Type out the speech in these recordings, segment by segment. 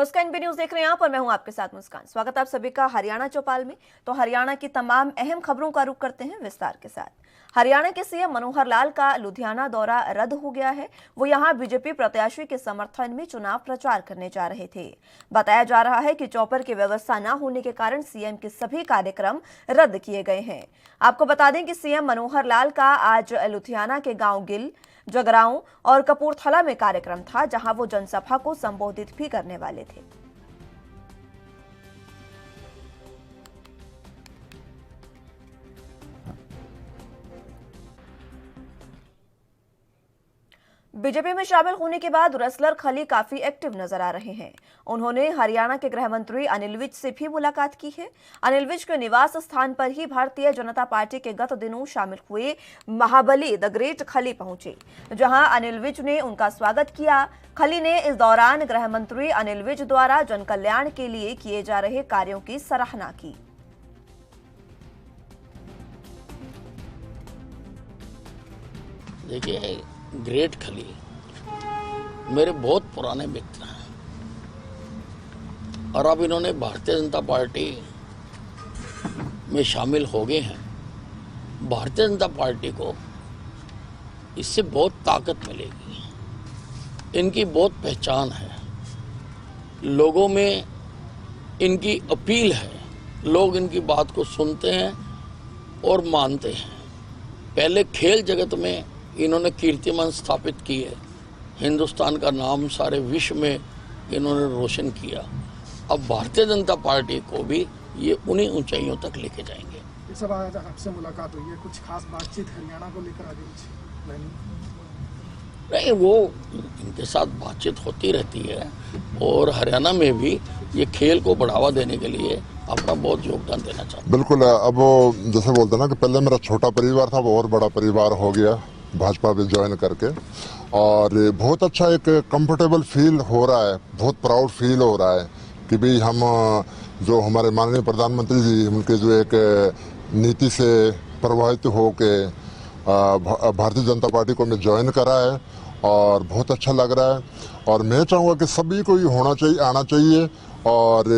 नमस्कार, NB news देख रहे हैं आप और मैं हूं आपके साथ मुस्कान। स्वागत है आप सभी का हरियाणा चौपाल में। तो हरियाणा की तमाम अहम खबरों का रुख करते हैं विस्तार के साथ। हरियाणा के सीएम मनोहर लाल का लुधियाना दौरा रद्द हो गया है। वो यहां बीजेपी प्रत्याशी के समर्थन में चुनाव प्रचार करने जा रहे थे। बताया जा रहा है कि चौपर की व्यवस्था न होने के कारण सीएम के सभी कार्यक्रम रद्द किए गए हैं। आपको बता दें कि सीएम मनोहर लाल का आज लुधियाना के गांव गिल, जगराओं और कपूरथला में कार्यक्रम था, जहां वो जनसभा को संबोधित भी करने वाले थे। बीजेपी में शामिल होने के बाद रेसलर खली काफी एक्टिव नजर आ रहे हैं। उन्होंने हरियाणा के गृह मंत्री अनिल विज से भी मुलाकात की है। अनिल विज के निवास स्थान पर ही भारतीय जनता पार्टी के गत दिनों शामिल हुए महाबली द ग्रेट खली पहुंचे, जहां अनिल विज ने उनका स्वागत किया। खली ने इस दौरान गृह मंत्री अनिल विज द्वारा जन कल्याण के लिए किए जा रहे कार्यों की सराहना की। देखिए, ग्रेट खली मेरे बहुत पुराने मित्र हैं और अब इन्होंने भारतीय जनता पार्टी में शामिल हो गए हैं। भारतीय जनता पार्टी को इससे बहुत ताकत मिलेगी। इनकी बहुत पहचान है, लोगों में इनकी अपील है, लोग इनकी बात को सुनते हैं और मानते हैं। पहले खेल जगत में इन्होंने कीर्तिमान स्थापित की है, हिंदुस्तान का नाम सारे विश्व में इन्होंने रोशन किया। अब भारतीय जनता पार्टी को भी ये उन्हीं ऊंचाइयों तक लेके जाएंगे। इस सब आज आपसे मुलाकात हुई है, कुछ खास बातचीत हरियाणा को लेकर आगे नहीं, वो इनके साथ बातचीत होती रहती है और हरियाणा में भी ये खेल को बढ़ावा देने के लिए अपना बहुत योगदान देना चाहता हूँ। बिल्कुल। अब वो जैसे बोलते ना कि पहले मेरा छोटा परिवार था, वो और बड़ा परिवार हो गया भाजपा में ज्वाइन करके, और बहुत अच्छा एक कंफर्टेबल फील हो रहा है, बहुत प्राउड फील हो रहा है कि भाई हम जो हमारे माननीय प्रधानमंत्री जी उनके जो एक नीति से प्रभावित हो के भारतीय जनता पार्टी को मैं ज्वाइन करा है और बहुत अच्छा लग रहा है। और मैं चाहूँगा कि सभी को ये होना चाहिए, आना चाहिए और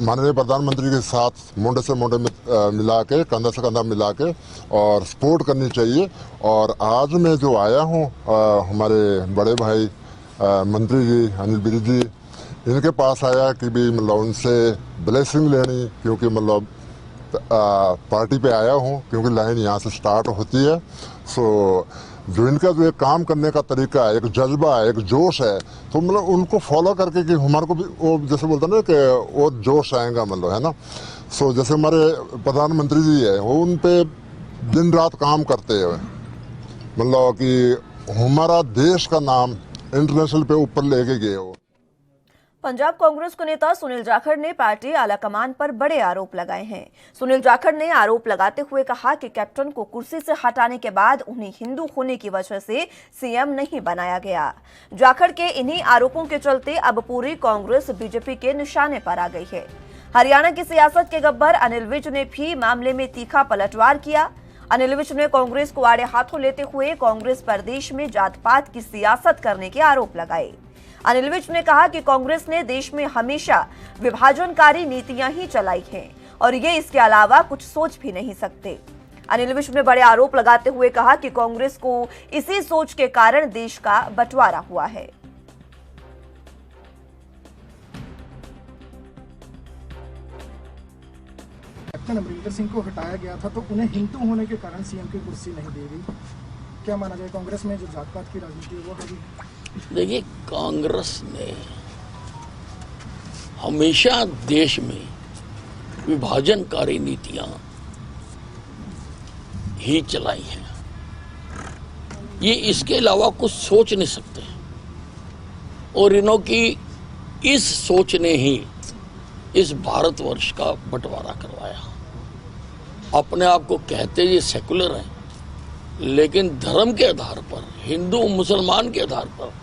माननीय प्रधानमंत्री के साथ मुंडे से मुंडे मिला के, कंधा से कंधा मिला के और सपोर्ट करनी चाहिए। और आज मैं जो आया हूँ हमारे बड़े भाई मंत्री जी अनिल विज जी, इनके पास आया कि भी मतलब उनसे ब्लेसिंग लेनी, क्योंकि मतलब पार्टी पे आया हूँ, क्योंकि लाइन यहाँ से स्टार्ट होती है। सो जो इनका जो एक काम करने का तरीका है, एक जज्बा है, एक जोश है, तो मतलब उनको फॉलो करके कि हमारे को भी वो जैसे बोलते हैं ना कि और जोश आएगा, मतलब है ना। सो जैसे हमारे प्रधानमंत्री जी है, वो उन पे दिन रात काम करते हैं, मतलब कि हमारा देश का नाम इंटरनेशनल पे ऊपर लेके गए हो। पंजाब कांग्रेस के नेता सुनील जाखड़ ने पार्टी आलाकमान पर बड़े आरोप लगाए हैं। सुनील जाखड़ ने आरोप लगाते हुए कहा कि कैप्टन को कुर्सी से हटाने के बाद उन्हें हिंदू होने की वजह से सीएम नहीं बनाया गया। जाखड़ के इन्हीं आरोपों के चलते अब पूरी कांग्रेस बीजेपी के निशाने पर आ गई है। हरियाणा की सियासत के गब्बर अनिल विज ने भी मामले में तीखा पलटवार किया। अनिल विज ने कांग्रेस को आड़े हाथों लेते हुए कांग्रेस प्रदेश में जात पात की सियासत करने के आरोप लगाए। अनिल विज ने कहा कि कांग्रेस ने देश में हमेशा विभाजनकारी नीतियां ही चलाई हैं और ये इसके अलावा कुछ सोच भी नहीं सकते। अनिल विज ने बड़े आरोप लगाते हुए कहा कि कांग्रेस को इसी सोच के कारण देश का बंटवारा हुआ है। कैप्टन अमरिंदर सिंह को हटाया गया था, तो उन्हें हिंदू होने के कारण सीएम की कुर्सी नहीं दी गई। क्या माना जाए, कांग्रेस में जो जात पात की राजनीति है वो है? देखिए, कांग्रेस ने हमेशा देश में विभाजनकारी नीतियां ही चलाई हैं। ये इसके अलावा कुछ सोच नहीं सकते और इन्हों की इस सोच ने ही इस भारतवर्ष का बंटवारा करवाया। अपने आप को कहते ये सेकुलर हैं, लेकिन धर्म के आधार पर, हिंदू मुसलमान के आधार पर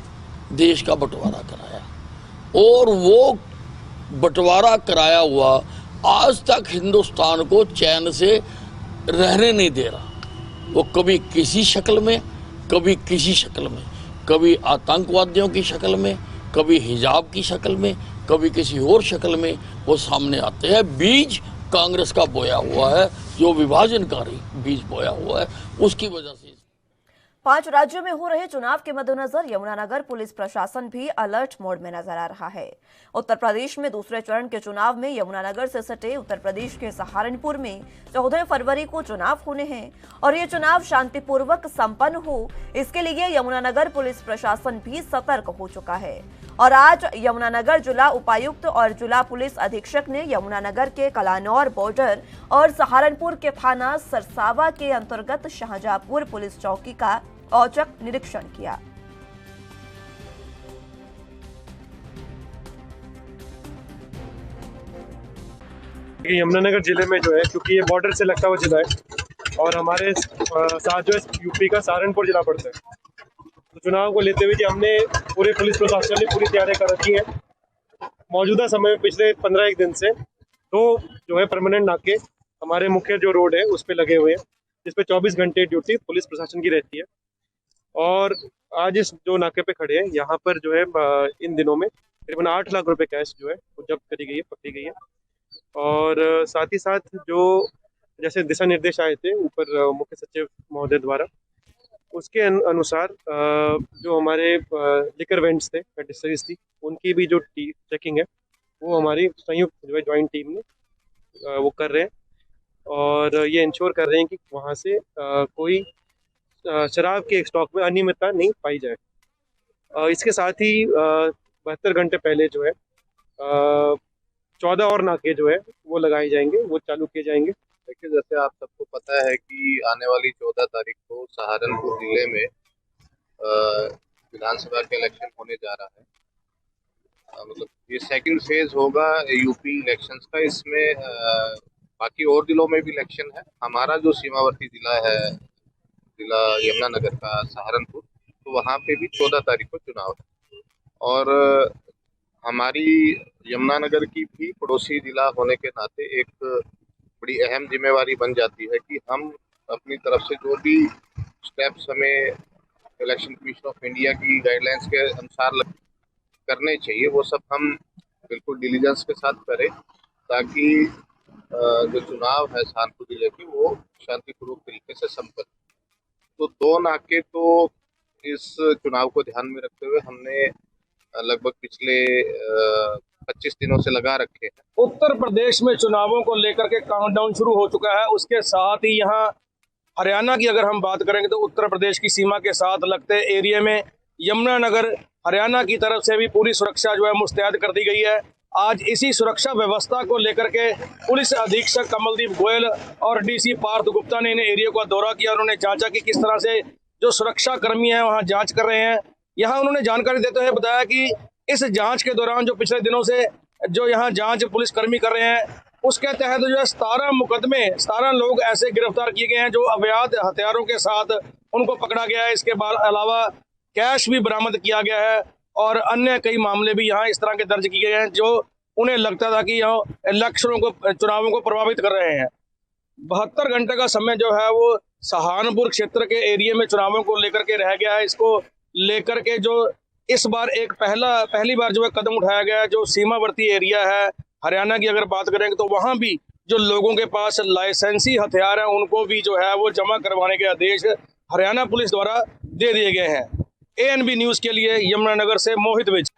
देश का बंटवारा कराया और वो बंटवारा कराया हुआ आज तक हिंदुस्तान को चैन से रहने नहीं दे रहा। वो कभी किसी शक्ल में, कभी किसी शक्ल में, कभी आतंकवादियों की शक्ल में, कभी हिजाब की शक्ल में, कभी किसी और शक्ल में वो सामने आते हैं। बीज कांग्रेस का बोया हुआ है, जो विभाजनकारी बीज बोया हुआ है, उसकी वजह से 5 राज्यों में हो रहे चुनाव के मद्देनजर यमुनानगर पुलिस प्रशासन भी अलर्ट मोड में नजर आ रहा है। उत्तर प्रदेश में दूसरे चरण के चुनाव में यमुनानगर से सटे उत्तर प्रदेश के सहारनपुर में 14 फरवरी को चुनाव होने हैं और ये चुनाव शांतिपूर्वक संपन्न हो, इसके लिए यमुनानगर पुलिस प्रशासन भी सतर्क हो चुका है। और आज यमुनानगर जिला उपायुक्त और जिला पुलिस अधीक्षक ने यमुनानगर के कलानौर बॉर्डर और सहारनपुर के थाना सरसावा के अंतर्गत शाहजहांपुर पुलिस चौकी का औचक निरीक्षण किया। यमुनानगर जिले में जो है, क्योंकि ये बॉर्डर से लगता हुआ जिला है और हमारे साथ जो है यूपी का सहारनपुर जिला पड़ता है, तो चुनाव को लेते हुए हमने पूरे पुलिस प्रशासन ने पूरी तैयारी कर रखी है। मौजूदा समय में पिछले 15 दिन से 2 जो है परमानेंट नाके हमारे मुख्य जो रोड है उस पर लगे हुए हैं, जिस पे 24 घंटे ड्यूटी पुलिस प्रशासन की रहती है। और आज इस जो नाके पे खड़े हैं, यहाँ पर जो है इन दिनों में तकरीबन 8 लाख रुपए कैश जो है वो जब्त करी गई है, पकड़ी गई है। और साथ ही साथ जो जैसे दिशा निर्देश आए थे ऊपर मुख्य सचिव महोदय द्वारा, उसके अनुसार जो हमारे लिकर वेंट्स थे, डिस्टरीज थी, उनकी भी जो चेकिंग है वो हमारी संयुक्त जो है ज्वाइंट टीम ने वो कर रहे हैं और ये इंश्योर कर रहे हैं कि वहाँ से कोई शराब के स्टॉक में अनियमितता नहीं पाई जाए। इसके साथ ही 72 घंटे पहले जो है 14 और नाके जो है वो लगाए जाएंगे, वो चालू किए जाएंगे। देखिए, जैसे आप सबको पता है कि आने वाली 14 तारीख को सहारनपुर जिले में विधानसभा के इलेक्शन होने जा रहा है। मतलब ये सेकंड फेज होगा यूपी इलेक्शंस का। इसमें बाकी और जिलों में भी इलेक्शन है। हमारा जो सीमावर्ती जिला है, जिला यमुनानगर का सहारनपुर, तो वहाँ पे भी 14 तारीख को चुनाव है। और हमारी यमुनानगर की भी पड़ोसी जिला होने के नाते एक बड़ी अहम जिम्मेवारी बन जाती है कि हम अपनी तरफ से जो भी स्टेप्स हमें इलेक्शन कमीशन ऑफ इंडिया की गाइडलाइंस के अनुसार करने चाहिए, वो सब हम बिल्कुल डिलीजेंस के साथ करें, ताकि जो चुनाव है सहारनपुर जिले के वो शांतिपूर्वक तरीके से संपन्न। तो 2 नाके तो इस चुनाव को ध्यान में रखते हुए हमने लगभग पिछले 25 दिनों से लगा रखे हैं। उत्तर प्रदेश में चुनावों को लेकर के काउंटडाउन शुरू हो चुका है। उसके साथ ही यहाँ हरियाणा की अगर हम बात करेंगे तो उत्तर प्रदेश की सीमा के साथ लगते एरिया में यमुनानगर हरियाणा की तरफ से भी पूरी सुरक्षा जो है मुस्तैद कर दी गई है। आज इसी सुरक्षा व्यवस्था को लेकर के पुलिस अधीक्षक कमलदीप गोयल और डीसी पार्थ गुप्ता ने इन एरिया का दौरा किया। उन्होंने जांचा कि किस तरह से जो सुरक्षा कर्मी हैं वहाँ जांच कर रहे हैं। यहाँ उन्होंने जानकारी देते हुए बताया कि इस जांच के दौरान जो पिछले दिनों से जो यहाँ जांच पुलिसकर्मी कर रहे हैं, उसके तहत जो है 17 मुकदमे 17 लोग ऐसे गिरफ्तार किए गए हैं जो अवैध हथियारों के साथ उनको पकड़ा गया है। इसके अलावा कैश भी बरामद किया गया है और अन्य कई मामले भी यहाँ इस तरह के दर्ज किए गए हैं जो उन्हें लगता था कि यहाँ इलेक्शनों को चुनावों को प्रभावित कर रहे हैं। 72 घंटे का समय जो है वो सहारनपुर क्षेत्र के एरिया में चुनावों को लेकर के रह गया है। इसको लेकर के जो इस बार एक पहली बार जो है कदम उठाया गया है, जो सीमावर्ती एरिया है हरियाणा की अगर बात करेंगे तो वहाँ भी जो लोगों के पास लाइसेंसी हथियार है उनको भी जो है वो जमा करवाने के आदेश हरियाणा पुलिस द्वारा दे दिए गए हैं। ANB न्यूज के लिए यमुनानगर से मोहित विज।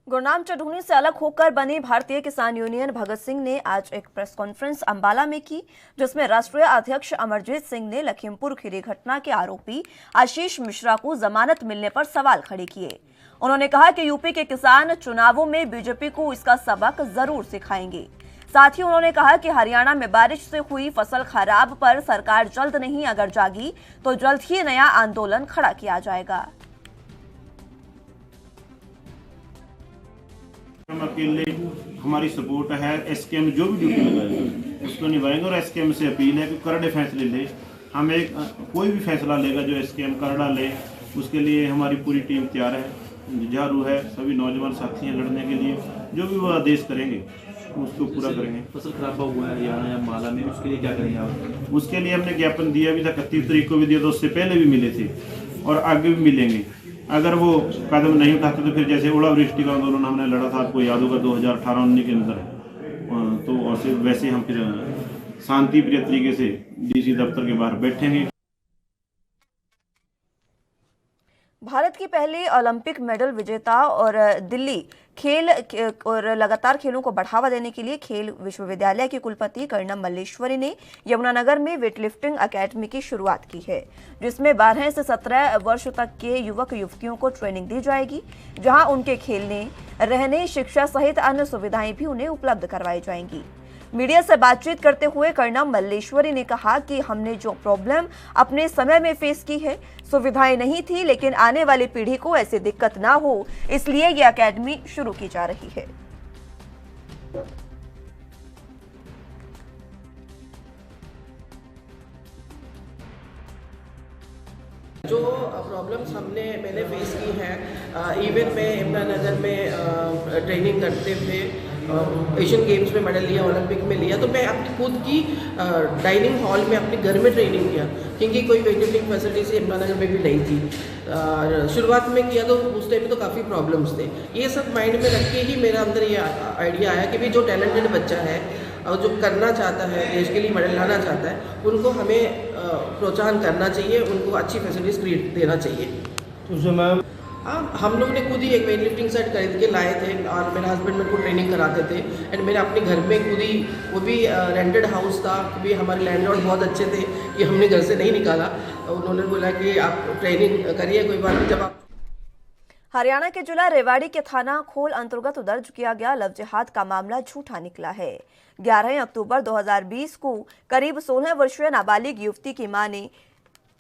गुरनाम चढ़ूनी से अलग होकर बनी भारतीय किसान यूनियन भगत सिंह ने आज एक प्रेस कॉन्फ्रेंस अंबाला में की, जिसमें राष्ट्रीय अध्यक्ष अमरजीत सिंह ने लखीमपुर खीरी घटना के आरोपी आशीष मिश्रा को जमानत मिलने पर सवाल खड़े किए। उन्होंने कहा कि यूपी के किसान चुनावों में बीजेपी को इसका सबक जरूर सिखाएंगे। साथ ही उन्होंने कहा कि हरियाणा में बारिश से हुई फसल खराब पर सरकार जल्द नहीं अगर जागी तो जल्द ही नया आंदोलन खड़ा किया जाएगा। हम अकेले हमारी सपोर्ट है, SKM जो भी ड्यूटी लगाएगा उसको निभाएंगे और SKM से अपील है कि करड़े फैसले ले। हम एक कोई भी फैसला लेगा जो SKM करड़ा ले, उसके लिए हमारी पूरी टीम तैयार है, जुझारू है। सभी नौजवान साथी हैं लड़ने के लिए, जो भी वो आदेश करेंगे उसको पूरा करेंगे। फसल खराब हुआ है हरियाणा या माला में, उसके लिए क्या करेंगे आप? उसके लिए हमने ज्ञापन दिया भी था, 31 तारीख को भी दिया था, उससे पहले भी मिले थे और आगे भी मिलेंगे। अगर वो कदम नहीं उठाते तो फिर जैसे ओलावृष्टि का आंदोलन हमने लड़ा था, आपको याद होगा 2018-19 के अंदर, तो वैसे हम फिर शांति प्रिय तरीके से डीसी दफ्तर के बाहर बैठेंगे। भारत की पहली ओलंपिक मेडल विजेता और दिल्ली खेल और लगातार खेलों को बढ़ावा देने के लिए खेल विश्वविद्यालय के कुलपति कर्णम मल्लेश्वरी ने यमुनानगर में वेटलिफ्टिंग एकेडमी की शुरुआत की है, जिसमें 12 से 17 वर्ष तक के युवक युवतियों को ट्रेनिंग दी जाएगी, जहां उनके खेलने, रहने, शिक्षा सहित अन्य सुविधाएं भी उन्हें उपलब्ध करवाई जाएंगी। मीडिया से बातचीत करते हुए कर्णम मल्लेश्वरी ने कहा कि हमने जो प्रॉब्लम अपने समय में फेस की है, सुविधाएं नहीं थी, लेकिन आने वाली पीढ़ी को ऐसी दिक्कत ना हो, इसलिए ये एकेडमी शुरू की जा रही है। जो प्रॉब्लम्स मैंने फेस की हैं, इवन मैं यमुनानगर में ट्रेनिंग करते थे, एशियन गेम्स में मेडल लिया, ओलंपिक में लिया, तो मैं अपनी खुद की डाइनिंग हॉल में अपने घर में ट्रेनिंग किया, क्योंकि कोई वेटलिफ्टिंग फैसिलिटीज यमुनानगर में भी नहीं थी। शुरुआत में किया तो उस टाइम में तो काफ़ी प्रॉब्लम्स थे। ये सब माइंड में रख के ही मेरे अंदर ये आइडिया आया कि भाई जो टैलेंटेड बच्चा है और जो करना चाहता है, देश के लिए मेडल लाना चाहता है, उनको हमें प्रोत्साहन करना चाहिए, उनको अच्छी फैसिलिटीज़ क्रिएट देना चाहिए। तो मैम हम लोग ने खुद ही एक वेट लिफ्टिंग सेट खरीद के लाए थे और मेरे हस्बैंड मेरे को ट्रेनिंग कराते थे, एंड मैंने अपने घर में खुद ही, वो भी रेंटेड हाउस था, क्योंकि हमारे लैंडलॉर्ड बहुत अच्छे थे कि हमने घर से नहीं निकाला। उन्होंने बोला कि आप ट्रेनिंग करिए, कोई बात नहीं। जब आप हरियाणा के जिला रेवाड़ी के थाना खोल अंतर्गत दर्ज किया गया लव जिहाद का मामला झूठा निकला है। 11 अक्टूबर 2020 को करीब 16 वर्षीय नाबालिग युवती की मां ने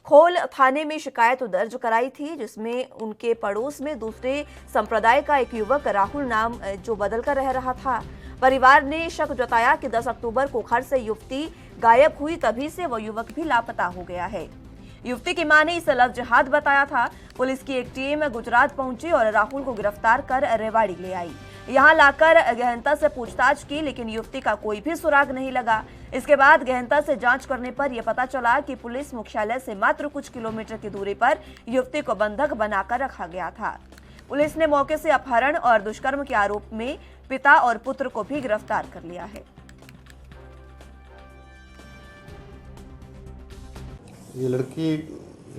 खोल थाने में शिकायत दर्ज कराई थी, जिसमें उनके पड़ोस में दूसरे संप्रदाय का एक युवक राहुल नाम जो बदलकर रह रहा था। परिवार ने शक जताया कि 10 अक्टूबर को घर से युवती गायब हुई, तभी से वह युवक भी लापता हो गया है। युवती की मां ने इसे लव जिहाद बताया था। पुलिस की एक टीम गुजरात पहुंची और राहुल को गिरफ्तार कर रेवाड़ी ले आई। यहां लाकर गहनता से पूछताछ की, लेकिन युवती का कोई भी सुराग नहीं लगा। इसके बाद गहनता से जांच करने पर यह पता चला कि पुलिस मुख्यालय से मात्र कुछ किलोमीटर की दूरी पर युवती को बंधक बनाकर रखा गया था। पुलिस ने मौके से अपहरण और दुष्कर्म के आरोप में पिता और पुत्र को भी गिरफ्तार कर लिया है। ये लड़की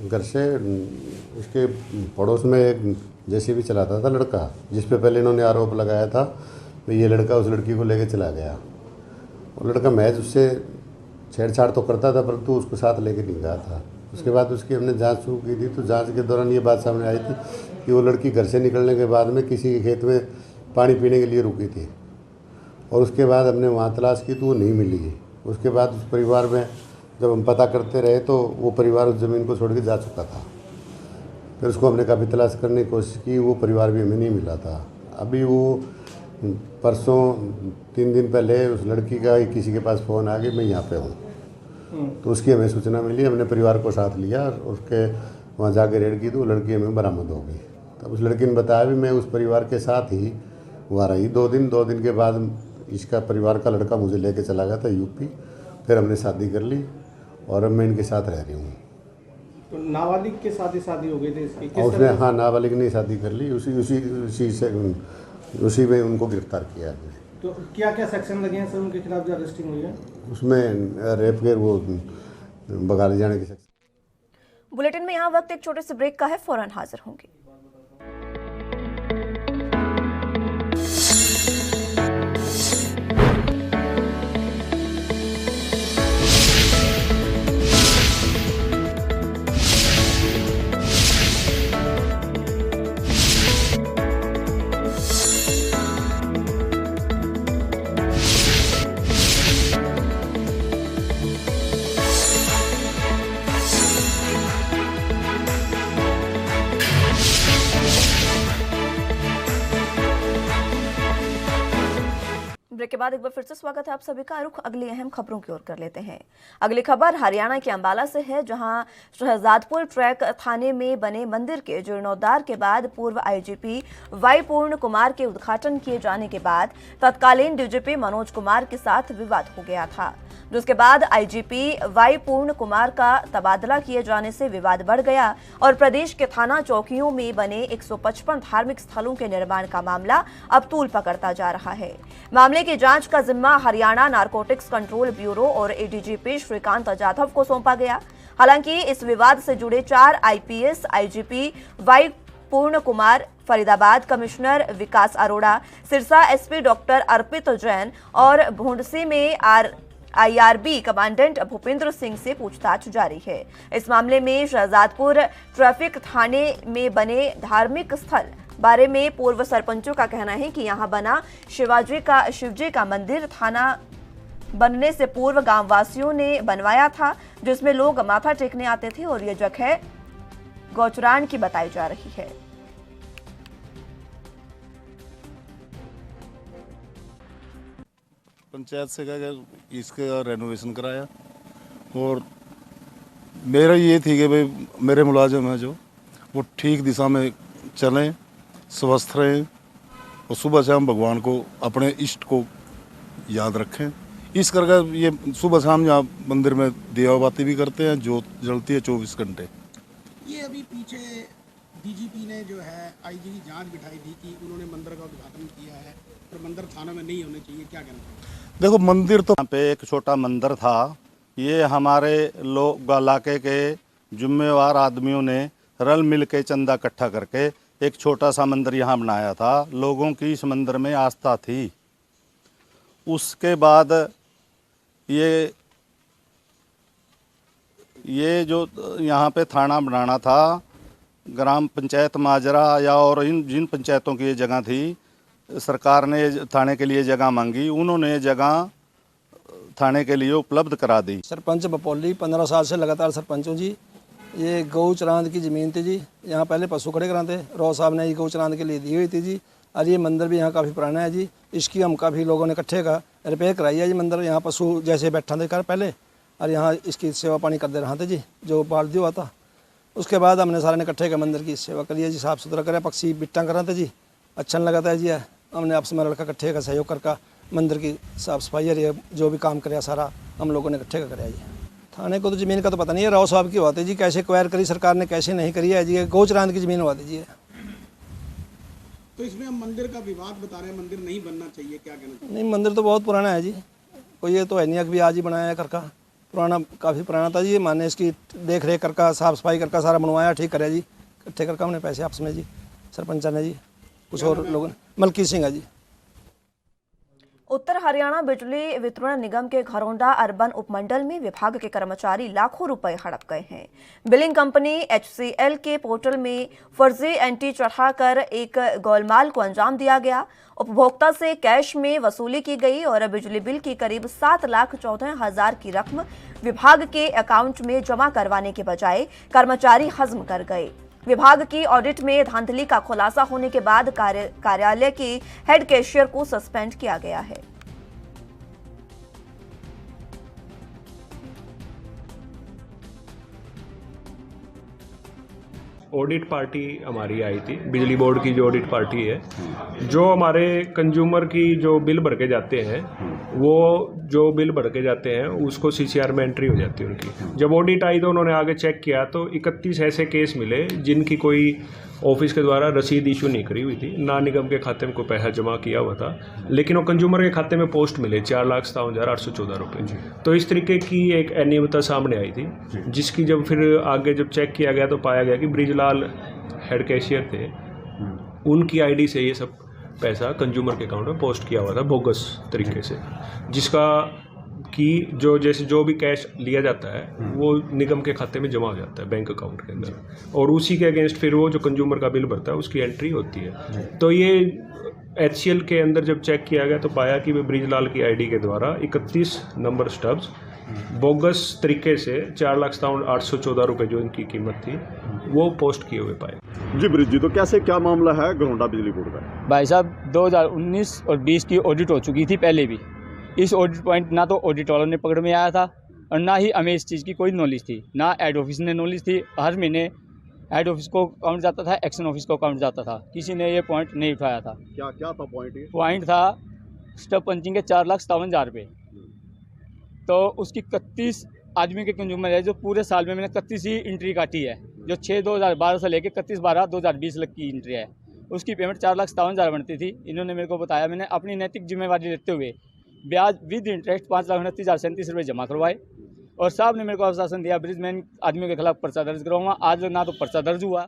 घर से उसके पड़ोस में एक जेसीबी चलाता था लड़का, जिस पे पहले इन्होंने आरोप लगाया था कि ये लड़का उस लड़की को लेके चला गया। वो लड़का महज उससे छेड़छाड़ तो करता था, परंतु उसको साथ लेके नहीं गया था। उसके बाद उसकी हमने जांच शुरू की थी, तो जांच के दौरान ये बात सामने आई थी कि वो लड़की घर से निकलने के बाद में किसी के खेत में पानी पीने के लिए रुकी थी, और उसके बाद हमने वहाँ तलाश की तो वो नहीं मिली। उसके बाद उस परिवार में जब हम पता करते रहे तो वो परिवार उस ज़मीन को छोड़ के जा चुका था। फिर उसको हमने काफ़ी तलाश करने की कोशिश की, वो परिवार भी हमें नहीं मिला था। अभी वो परसों 3 दिन पहले उस लड़की का किसी के पास फ़ोन आ गया, मैं यहाँ पे हूँ, तो उसकी हमें सूचना मिली। हमने परिवार को साथ लिया और उसके वहाँ जाके रेड की तो वो लड़की हमें बरामद हो गई। तब उस लड़की ने बताया भी मैं उस परिवार के साथ ही वहाँ रही 2 दिन। 2 दिन के बाद इसका परिवार का लड़का मुझे लेके चला गया था यूपी। फिर हमने शादी कर ली और अब मैं इनके साथ रह रही हूँ। तो नाबालिग के साथ ही शादी हो गई थी इसकी? उसने हाँ नाबालिग ने शादी कर ली, उसी में उनको गिरफ्तार किया है। तो क्या क्या सेक्शन लगे हैं सर उनके खिलाफ जो अरेस्टिंग हुई है? उसमें रेप के वो भगा ले जाने की सेक्शन। बुलेटिन में यहाँ वक्त एक छोटे से ब्रेक का है, फौरन हाजिर होंगे। ब्रेक के बाद एक बार फिर से स्वागत है आप सभी का। रुख अगली अहम खबरों की ओर कर लेते हैं। अगली खबर हरियाणा के अंबाला से है, जहां शहजादपुर ट्रैक थाने में बने मंदिर के जीर्णोद्धार के बाद पूर्व आईजीपी वाई पूर्ण कुमार के उद्घाटन किए जाने के बाद तत्कालीन डीजीपी मनोज कुमार के साथ विवाद हो गया था, जिसके बाद आईजीपी वाई पूर्ण कुमार का तबादला किए जाने से विवाद बढ़ गया और प्रदेश के थाना चौकियों में बने 155 धार्मिक स्थलों के निर्माण का मामला अब तूल पकड़ता जा रहा है। मामले की जांच का जिम्मा हरियाणा नारकोटिक्स कंट्रोल ब्यूरो और एडीजीपी श्रीकांत जाधव को सौंपा गया। हालांकि इस विवाद से जुड़े 4 आईपीएस आईजीपी वाई पूर्ण कुमार, फरीदाबाद कमिश्नर विकास अरोड़ा, सिरसा एसपी डॉक्टर अर्पित जैन और भूंडसी में आईआरबी कमांडेंट भूपेंद्र सिंह से पूछताछ जारी है। इस मामले में शहजादपुर ट्रैफिक थाने में बने धार्मिक स्थल बारे में पूर्व सरपंचों का कहना है कि यहां बना शिवजी का मंदिर थाना बनने से पूर्व गांववासियों ने बनवाया था, जिसमें लोग माथा टेकने आते थे और ये जगह गौचरान की बताई जा रही है। पंचायत से कहा इसका रेनोवेशन कराया और मेरा ये थी कि भाई मेरे मुलाजिम हैं जो वो ठीक दिशा में चलें, स्वस्थ रहें और सुबह शाम भगवान को, अपने इष्ट को याद रखें। इस करके ये सुबह शाम यहाँ मंदिर में दिया बाती भी करते हैं, जोत जलती है 24 घंटे। ये अभी पीछे डीजीपी ने जो है आईजी की जांच बिठाई थी कि उन्होंने मंदिर का उद्घाटन किया है और मंदिर थाना में नहीं होने चाहिए, क्या कहना चाहिए? देखो मंदिर तो यहाँ पे एक छोटा मंदिर था, ये हमारे लोग इलाके के जिम्मेवार आदमियों ने रल मिल के चंदा इकट्ठा करके एक छोटा सा मंदिर यहाँ बनाया था। लोगों की इस मंदिर में आस्था थी। उसके बाद ये जो यहाँ पे थाना बनाना था, ग्राम पंचायत माजरा या और जिन पंचायतों की ये जगह थी, सरकार ने थाने के लिए जगह मांगी, उन्होंने जगह थाने के लिए उपलब्ध करा दी। सरपंच बपौली 15 साल से लगातार सरपंच हूँ जी। ये गौ चरांद की ज़मीन थी जी, यहाँ पहले पशु खड़े कराते, राव साहब ने ये गौ चरांद के लिए दी हुई थी जी। और ये मंदिर भी यहाँ काफ़ी पुराना है जी। इसकी हम काफ़ी लोगों ने इकट्ठे का रिपेयर कराई है जी। मंदिर यहाँ पशु जैसे बैठा थे कर पहले, और यहाँ इसकी सेवा पानी करते रहा थे जी, जो बाल दिया हुआ था। उसके बाद हमने सारे ने इकट्ठे का मंदिर की सेवा करी है जी, साफ़ सुथरा करे, पक्षी बिट्टा कराते जी, अच्छा लगा था जी। हमने आपस में लड़का इकट्ठे का सहयोग करके मंदिर की साफ़ सफाई है, जो भी काम करे सारा हम लोगों ने इकट्ठे का कराया जी। थाने को तो ज़मीन का तो पता नहीं है, राव साहब की बात है जी, कैसे क्वायर करी सरकार ने, कैसे नहीं करी है जी। गौचरांद की ज़मीन हुआ दीजिए। तो इसमें हम मंदिर का विवाद बता रहे हैं, मंदिर नहीं बनना चाहिए, क्या कहना चाहिए? नहीं, मंदिर तो बहुत पुराना है जी, कोई ये तो है नहीं कि आज ही बनाया है करका, पुराना काफ़ी पुराना था जी। माने इसकी देख रेख करका, साफ़ सफाई करका सारा बनवाया, ठीक करे जी, इकट्ठे करके हमने पैसे आपस में जी, सरपंचा ने जी, कुछ और लोगों ने। मलकी सिंह है जी। उत्तर हरियाणा बिजली वितरण निगम के घरौंडा अर्बन उपमंडल में विभाग के कर्मचारी लाखों रुपए हड़प गए हैं। बिलिंग कंपनी HCL के पोर्टल में फर्जी एंट्री चढ़ाकर एक गोलमाल को अंजाम दिया गया। उपभोक्ता से कैश में वसूली की गई और बिजली बिल की करीब 7,14,000 की रकम विभाग के अकाउंट में जमा करवाने के बजाय कर्मचारी हजम कर गए। विभाग की ऑडिट में धांधली का खुलासा होने के बाद कार्यालय के हेड कैशियर को सस्पेंड किया गया है। ऑडिट पार्टी हमारी आई थी, बिजली बोर्ड की जो ऑडिट पार्टी है, जो हमारे कंज्यूमर की जो बिल भर के जाते हैं, वो जो बिल भर के जाते हैं उसको CCR में एंट्री हो जाती है उनकी। जब ऑडिट आई तो उन्होंने आगे चेक किया तो 31 ऐसे केस मिले जिनकी कोई ऑफिस के द्वारा रसीद इशू नहीं करी हुई थी, ना निगम के खाते में कोई पैसा जमा किया हुआ था, लेकिन वो कंज्यूमर के खाते में पोस्ट मिले 4,57,814 रुपये। तो इस तरीके की एक अनियमितता सामने आई थी, जिसकी जब फिर आगे जब चेक किया गया तो पाया गया कि ब्रिजलाल हेड कैशियर थे, उनकी ID से ये सब पैसा कंज्यूमर के अकाउंट में पोस्ट किया हुआ था बोगस तरीके से, जिसका कि जो भी कैश लिया जाता है वो निगम के खाते में जमा हो जाता है बैंक अकाउंट के अंदर, और उसी के अगेंस्ट फिर वो जो कंज्यूमर का बिल भरता है उसकी एंट्री होती है। तो ये HCL के अंदर जब चेक किया गया तो पाया कि वे ब्रिजलाल की ID के द्वारा 31 नंबर स्टब्स बोगस तरीके से 4,57,814 रुपये जो इनकी कीमत थी वो पोस्ट किए हुए पाए। जी ब्रिज जी, तो कैसे क्या मामला है घरौंडा बिजली बोर्ड का? भाई साहब 2019 और 20 की ऑडिट हो चुकी थी पहले भी। इस ऑडिट पॉइंट ना तो ऑडिट वालों ने पकड़ में आया था और ना ही हमें इस चीज़ की कोई नॉलेज थी, ना हेड ऑफिस ने नॉलेज थी। हर महीने हेड ऑफिस को अकाउंट जाता था, एक्शन ऑफिस को अकाउंट जाता था, किसी ने ये पॉइंट नहीं उठाया था। क्या क्या था पॉइंट? पॉइंट था स्टॉप पंचिंग के 4,57,000 रुपये। तो उसकी 31 आदमी के कंज्यूमर है, जो पूरे साल में मैंने 31 ही एंट्री काटी है, जो 6/2012 से लेकर 31/12/2020 तक की एंट्री है। उसकी पेमेंट 4,57,000 बनती थी। इन्होंने मेरे को बताया, मैंने अपनी नैतिक जिम्मेवारी लेते हुए ब्याज विद इंटरेस्ट 5,29,037 रुपये जमा करवाए और साहब ने मेरे को आश्वासन दिया ब्रिज मैं इन आदमियों के खिलाफ पर्चा दर्ज कराऊंगा। आज ना तो पर्चा दर्ज हुआ।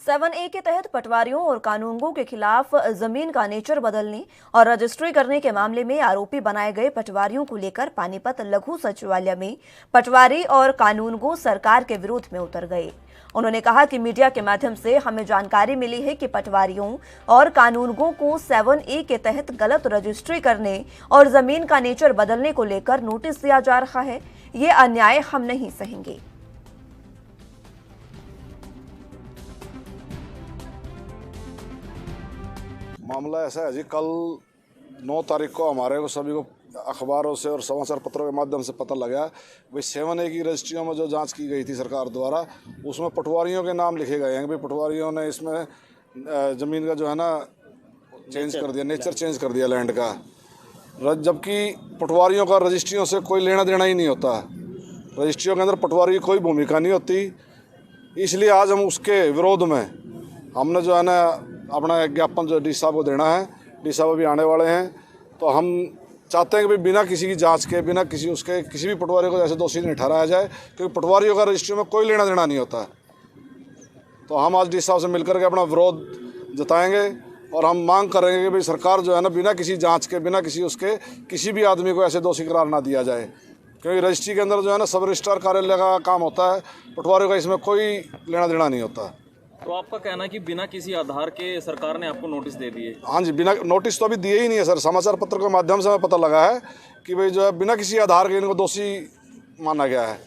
7A के तहत पटवारियों और कानूनगों के खिलाफ जमीन का नेचर बदलने और रजिस्ट्री करने के मामले में आरोपी बनाए गए पटवारियों को लेकर पानीपत लघु सचिवालय में पटवारी और कानूनगो सरकार के विरोध में उतर गए। उन्होंने कहा कि मीडिया के माध्यम से हमें जानकारी मिली है कि पटवारियों और कानूनगों को 7A के तहत गलत रजिस्ट्री करने और जमीन का नेचर बदलने को लेकर नोटिस दिया जा रहा है। ये अन्याय हम नहीं सहेंगे। मामला ऐसा है जी, कल 9 तारीख को हमारे को सभी को अखबारों से और समाचार पत्रों के माध्यम से पता लगा भाई 7A की रजिस्ट्रियों में जो जांच की गई थी सरकार द्वारा, उसमें पटवारियों के नाम लिखे गए हैं कि भाई पटवारियों ने इसमें ज़मीन का जो है ना चेंज कर दिया, नेचर चेंज कर दिया लैंड का, जबकि पटवारियों का रजिस्ट्रियों से कोई लेना देना ही नहीं होता। रजिस्ट्रियों के अंदर पटवारी की कोई भूमिका नहीं होती। इसलिए आज हम उसके विरोध में हमने जो है ना अपना ज्ञापन जो डी साहब को देना है। डी साहब अभी आने वाले हैं, तो हम चाहते हैं कि भाई बिना किसी की जांच के, बिना किसी उसके किसी भी पटवारी को जैसे दोषी नहीं ठहराया जाए, क्योंकि पटवारियों का रजिस्ट्री में कोई लेना देना नहीं होता। तो हम आज डी साहब से मिलकर के अपना विरोध जताएंगे और हम मांग करेंगे कि भाई सरकार जो है ना बिना किसी जाँच के, बिना किसी उसके किसी भी आदमी को ऐसे दोषी करार ना दिया जाए, क्योंकि रजिस्ट्री के अंदर जो है ना सब रजिस्ट्रार कार्यालय का काम होता है, पटवारियों का इसमें कोई लेना देना नहीं होता। तो आपका कहना है कि बिना किसी आधार के सरकार ने आपको नोटिस दे दिए? हाँ जी, बिना नोटिस तो अभी दिए ही नहीं है सर। समाचार पत्र के माध्यम से हमें पता लगा है कि भाई जो है बिना किसी आधार के इनको दोषी माना गया है,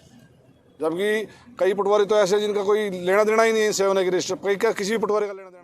जबकि कई पटवारी तो ऐसे जिनका कोई लेना देना ही नहीं है 7A की रजिस्टर, कई का किसी भी पटवारी का लेना देना।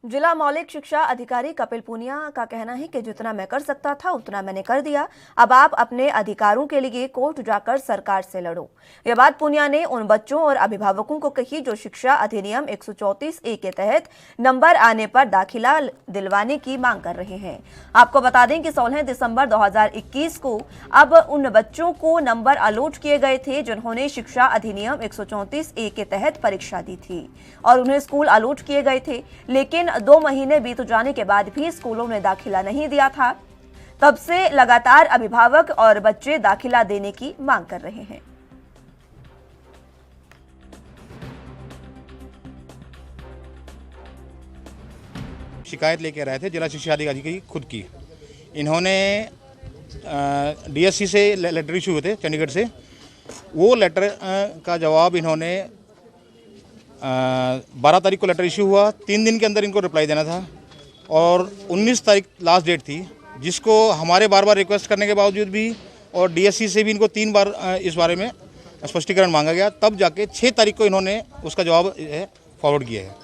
जिला मौलिक शिक्षा अधिकारी कपिल पूनिया का कहना है कि जितना मैं कर सकता था उतना मैंने कर दिया, अब आप अपने अधिकारों के लिए कोर्ट जाकर सरकार से लड़ो। यह बात पूनिया ने उन बच्चों और अभिभावकों को कही जो शिक्षा अधिनियम 134A के तहत नंबर आने पर दाखिला दिलवाने की मांग कर रहे हैं। आपको बता दें कि 16 दिसंबर 2021 को अब उन बच्चों को नंबर अलॉट किए गए थे जिन्होंने शिक्षा अधिनियम 134A के तहत परीक्षा दी थी और उन्हें स्कूल अलॉट किए गए थे, लेकिन 2 महीने बीत जाने के बाद भी स्कूलों में दाखिला नहीं दिया था। तब से लगातार अभिभावक और बच्चे दाखिला देने की मांग कर रहे हैं। शिकायत लेके रहे थे जिला शिक्षा अधिकारी की खुद की। इन्होंने DSC से लेटर इशू हुए थे चंडीगढ़ से, वो लेटर का जवाब इन्होंने 12 तारीख को लेटर इशू हुआ, 3 दिन के अंदर इनको रिप्लाई देना था और 19 तारीख लास्ट डेट थी, जिसको हमारे बार बार रिक्वेस्ट करने के बावजूद भी और DSC से भी इनको 3 बार इस बारे में स्पष्टीकरण मांगा गया, तब जाके 6 तारीख को इन्होंने उसका जवाब फॉरवर्ड किया है।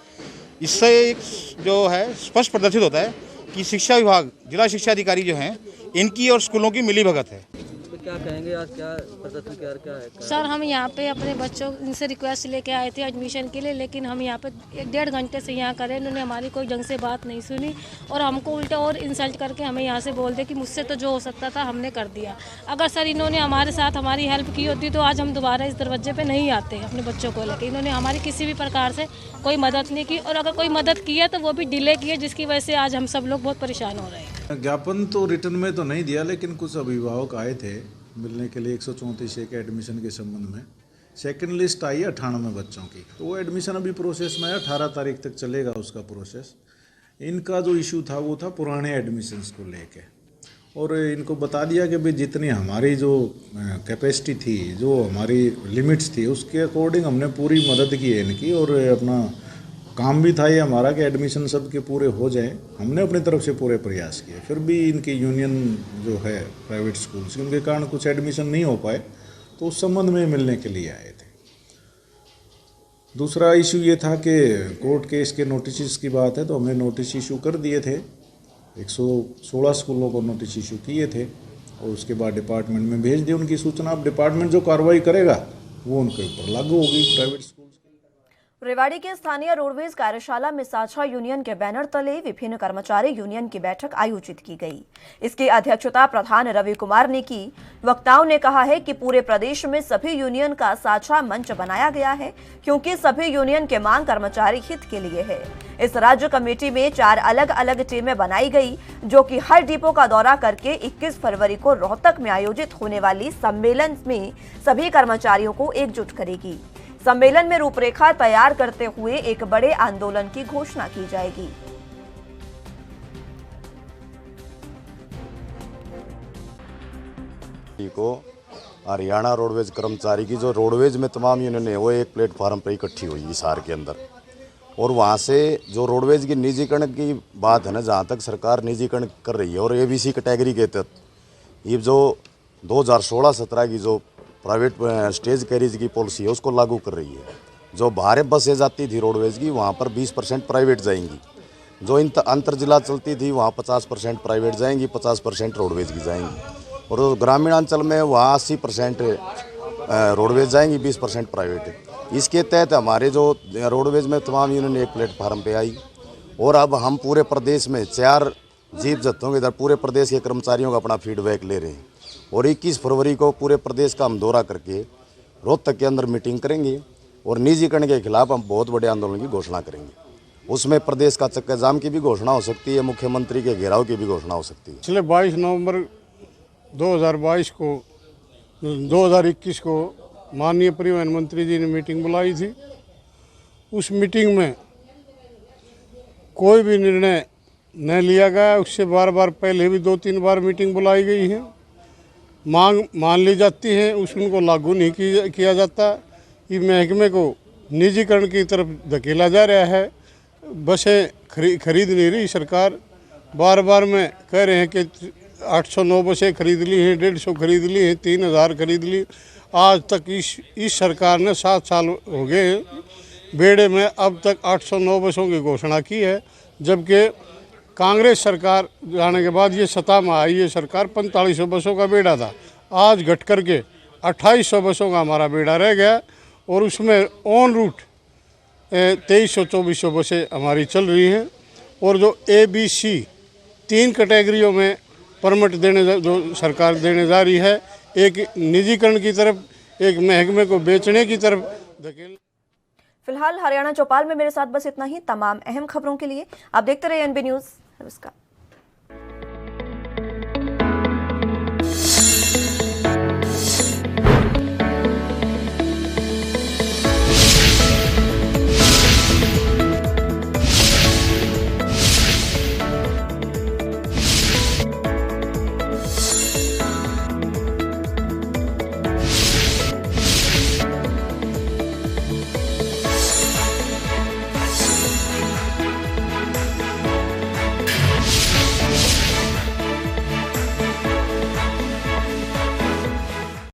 इससे एक जो है स्पष्ट प्रदर्शित होता है कि शिक्षा विभाग, जिला शिक्षा अधिकारी जो हैं, इनकी और स्कूलों की मिलीभगत है। तो क्या कहेंगे आज, क्या प्रदर्शन क्या है? सर हम यहाँ पे अपने बच्चों इनसे रिक्वेस्ट लेके आए थे एडमिशन के लिए, लेकिन हम यहाँ पे 1.5 घंटे से यहाँ करे, इन्होंने हमारी कोई ढंग से बात नहीं सुनी और हमको उल्टा और इंसल्ट करके हमें यहाँ से बोल दे कि मुझसे तो जो हो सकता था हमने कर दिया। अगर सर इन्होंने हमारे साथ हमारी हेल्प की होती तो आज हम दोबारा इस दरवाजे पर नहीं आते अपने बच्चों को लेकर। इन्होंने हमारी किसी भी प्रकार से कोई मदद नहीं की और अगर कोई मदद की है तो वो भी डिले की है, जिसकी वजह से आज हम सब लोग बहुत परेशान हो रहे हैं। ज्ञापन तो रिटर्न में तो नहीं दिया, लेकिन कुछ अभिभावक आए थे मिलने के लिए 134A के एडमिशन के संबंध में। सेकंड लिस्ट आई है 98 बच्चों की, तो वो एडमिशन अभी प्रोसेस में है, 18 तारीख तक चलेगा उसका प्रोसेस। इनका जो इशू था वो था पुराने एडमिशन्स को लेके, और इनको बता दिया कि भाई जितनी हमारी जो कैपेसिटी थी, जो हमारी लिमिट्स थी, उसके अकॉर्डिंग हमने पूरी मदद की है इनकी और अपना काम भी था ये हमारा कि एडमिशन सबके पूरे हो जाए। हमने अपनी तरफ से पूरे प्रयास किए, फिर भी इनके यूनियन जो है प्राइवेट स्कूल्स उनके कारण कुछ एडमिशन नहीं हो पाए, तो उस संबंध में मिलने के लिए आए थे। दूसरा इशू ये था कि कोर्ट केस के नोटिस की बात है, तो हमने नोटिस इशू कर दिए थे, 116 स्कूलों को नोटिस इशू किए थे और उसके बाद डिपार्टमेंट में भेज दी उनकी सूचना। अब डिपार्टमेंट जो कार्रवाई करेगा वो उनके ऊपर लागू होगी। प्राइवेट स्कूल रेवाड़ी के स्थानीय रोडवेज कार्यशाला में साझा यूनियन के बैनर तले विभिन्न कर्मचारी यूनियन की बैठक आयोजित की गई। इसकी अध्यक्षता प्रधान रवि कुमार ने की। वक्ताओं ने कहा है कि पूरे प्रदेश में सभी यूनियन का साझा मंच बनाया गया है, क्योंकि सभी यूनियन के मांग कर्मचारी हित के लिए है। इस राज्य कमेटी में 4 अलग अलग टीमें बनाई गई, जो कि हर डिपो का दौरा करके 21 फरवरी को रोहतक में आयोजित होने वाली सम्मेलन में सभी कर्मचारियों को एकजुट करेगी। सम्मेलन में रूपरेखा तैयार करते हुए एक बड़े आंदोलन की घोषणा की जाएगी। को हरियाणा रोडवेज कर्मचारी की जो रोडवेज में तमाम यूनियन है वो एक प्लेटफार्म पर इकट्ठी हुई हिसार के अंदर, और वहाँ से जो रोडवेज की निजीकरण की बात है ना, जहाँ तक सरकार निजीकरण कर रही है और एबीसी कैटेगरी के तहत ये जो 2016-17 की जो प्राइवेट स्टेज कैरिज की पॉलिसी है उसको लागू कर रही है। जो बाहर बसें जाती थी रोडवेज की वहाँ पर 20% प्राइवेट जाएंगी, जो अंतर जिला चलती थी वहाँ 50% प्राइवेट जाएंगी, 50% रोडवेज की जाएंगी, और ग्रामीणांचल में वहाँ 80% रोडवेज जाएंगी, 20% प्राइवेट। इसके तहत हमारे जो रोडवेज में तमाम यूनियन एक प्लेटफार्म पे आई, और अब हम पूरे प्रदेश में 4 जीप जत्थों के इधर पूरे प्रदेश के कर्मचारियों का अपना फीडबैक ले रहे हैं, और 21 फरवरी को पूरे प्रदेश का हम दौरा करके रोहतक के अंदर मीटिंग करेंगे और निजीकरण के खिलाफ हम बहुत बड़े आंदोलन की घोषणा करेंगे। उसमें प्रदेश का चक्का जाम की भी घोषणा हो सकती है, मुख्यमंत्री के घेराव की भी घोषणा हो सकती है। पिछले 22 नवंबर 2021 को माननीय परिवहन मंत्री जी ने मीटिंग बुलाई थी। उस मीटिंग में कोई भी निर्णय न लिया गया। उससे बार पहले भी 2-3 बार मीटिंग बुलाई गई है, मांग मान ली जाती है, उनको लागू नहीं किया जाता। ये महकमे को निजीकरण की तरफ धकेला जा रहा है। बसें खरीद नहीं रही सरकार। बार में कह रहे हैं कि 809 बसें खरीद ली हैं, 150 खरीद ली हैं, 3000 खरीद ली। आज तक इस सरकार ने 7 साल हो गए बेड़े में, अब तक 809 बसों की घोषणा की है, जबकि कांग्रेस सरकार जाने के बाद ये सत्ता में आई ये सरकार 4500 बसों का बेड़ा था। आज घट करके 2800 बसों का हमारा बेड़ा रह गया, और उसमें ऑन रूट 2300-2400 बसें हमारी चल रही हैं। और जो ABC 3 कैटेगरियों में परमिट देने जो सरकार देने जा रही है, एक निजीकरण की तरफ, एक महकमे को बेचने की तरफ धकेल। फिलहाल हरियाणा चौपाल में मेरे साथ बस इतना ही। तमाम अहम खबरों के लिए आप देखते रहिए NB न्यूज़। नमस्कार।